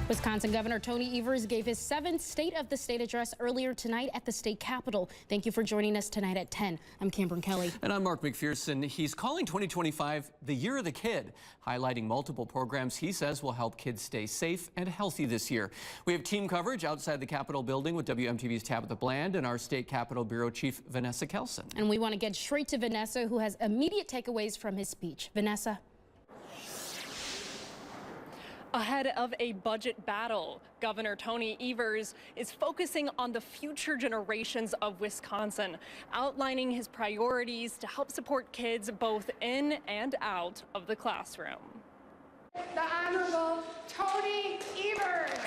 Wisconsin Governor Tony Evers gave his 7th State of the State address earlier tonight at the state capitol. Thank you for joining us tonight at 10. I'm Cameron Kelly. And I'm Mark McPherson. He's calling 2025 the Year of the Kid, highlighting multiple programs he says will help kids stay safe and healthy this year. We have team coverage outside the Capitol building with WMTV's Tabitha Bland and our State Capitol Bureau Chief Vanessa Kelson. And we want to get straight to Vanessa, who has immediate takeaways from his speech. Vanessa. Ahead of a budget battle, Governor Tony Evers is focusing on the future generations of Wisconsin, outlining his priorities to help support kids both in and out of the classroom. The Honorable Tony Evers.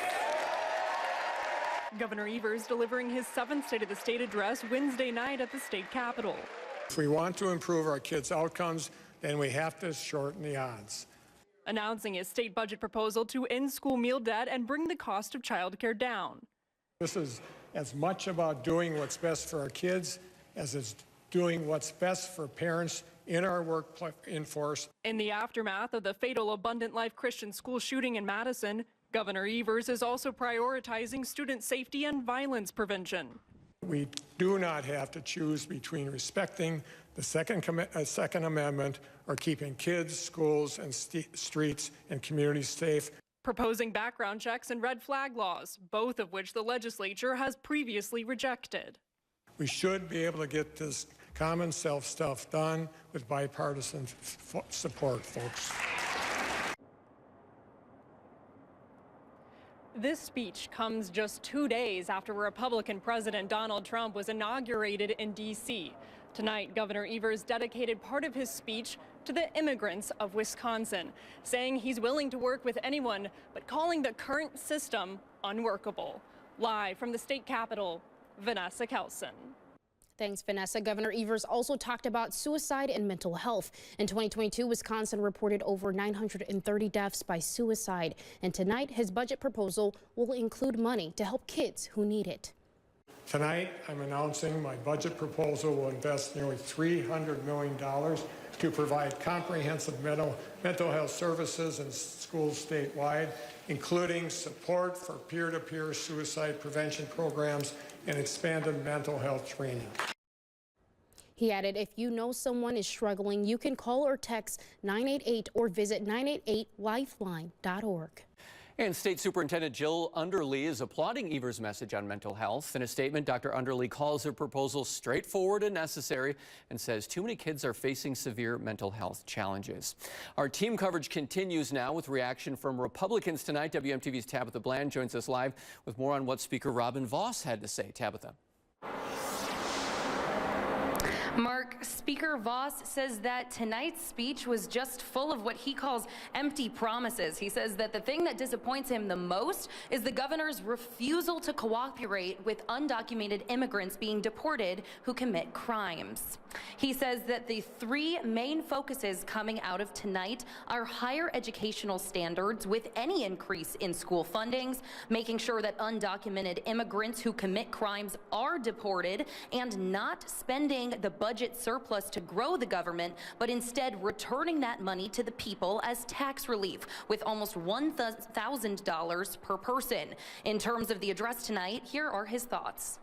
Governor Evers delivering his 7th State of the State address Wednesday night at the state capitol. If we want to improve our kids' outcomes, then we have to shorten the odds. Announcing his state budget proposal to end school meal debt and bring the cost of childcare down. This is as much about doing what's best for our kids as it's doing what's best for parents in our workforce. In the aftermath of the fatal Abundant Life Christian School shooting in Madison, Governor Evers is also prioritizing student safety and violence prevention. We do not have to choose between respecting the Second Amendment or keeping kids, schools, and streets and communities safe. Proposing background checks and red flag laws, both of which the legislature has previously rejected. We should be able to get this common self stuff done with bipartisan support, folks. This speech comes just 2 days after Republican President Donald Trump was inaugurated in D.C. Tonight, Governor Evers dedicated part of his speech to the immigrants of Wisconsin, saying he's willing to work with anyone, but calling the current system unworkable. Live from the state capitol, Vanessa Kelson. Thanks, Vanessa. Governor Evers also talked about suicide and mental health. In 2022, Wisconsin reported over 930 deaths by suicide. And tonight, his budget proposal will include money to help kids who need it. Tonight, I'm announcing my budget proposal will invest nearly $300 million to provide comprehensive mental health services in schools statewide, including support for peer-to-peer suicide prevention programs and expanded mental health training. He added, if you know someone is struggling, you can call or text 988 or visit 988lifeline.org. And State Superintendent Jill Underly is applauding Evers' message on mental health. In a statement, Dr. Underly calls her proposal straightforward and necessary and says too many kids are facing severe mental health challenges. Our team coverage continues now with reaction from Republicans tonight. WMTV's Tabitha Bland joins us live with more on what Speaker Robin Vos had to say. Tabitha. Mark, Speaker Vos says that tonight's speech was just full of what he calls empty promises. He says that the thing that disappoints him the most is the governor's refusal to cooperate with undocumented immigrants being deported who commit crimes. He says that the 3 main focuses coming out of tonight are higher educational standards with any increase in school fundings, making sure that undocumented immigrants who commit crimes are deported, and not spending the budget surplus to grow the government, but instead returning that money to the people as tax relief with almost $1,000 per person. In terms of the address tonight, here are his thoughts.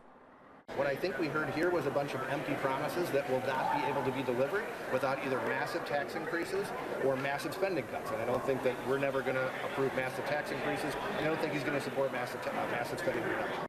What I think we heard here was a bunch of empty promises that will not be able to be delivered without either massive tax increases or massive spending cuts. And I don't think that we're never going to approve massive tax increases, and I don't think he's going to support massive spending reductions.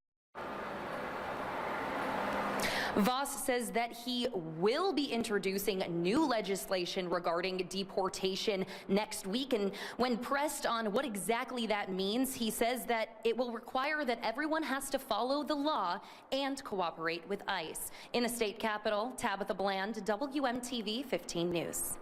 Vos says that he will be introducing new legislation regarding deportation next week. And when pressed on what exactly that means, he says that it will require that everyone has to follow the law and cooperate with ICE. In the state capitol, Tabitha Bland, WMTV 15 News.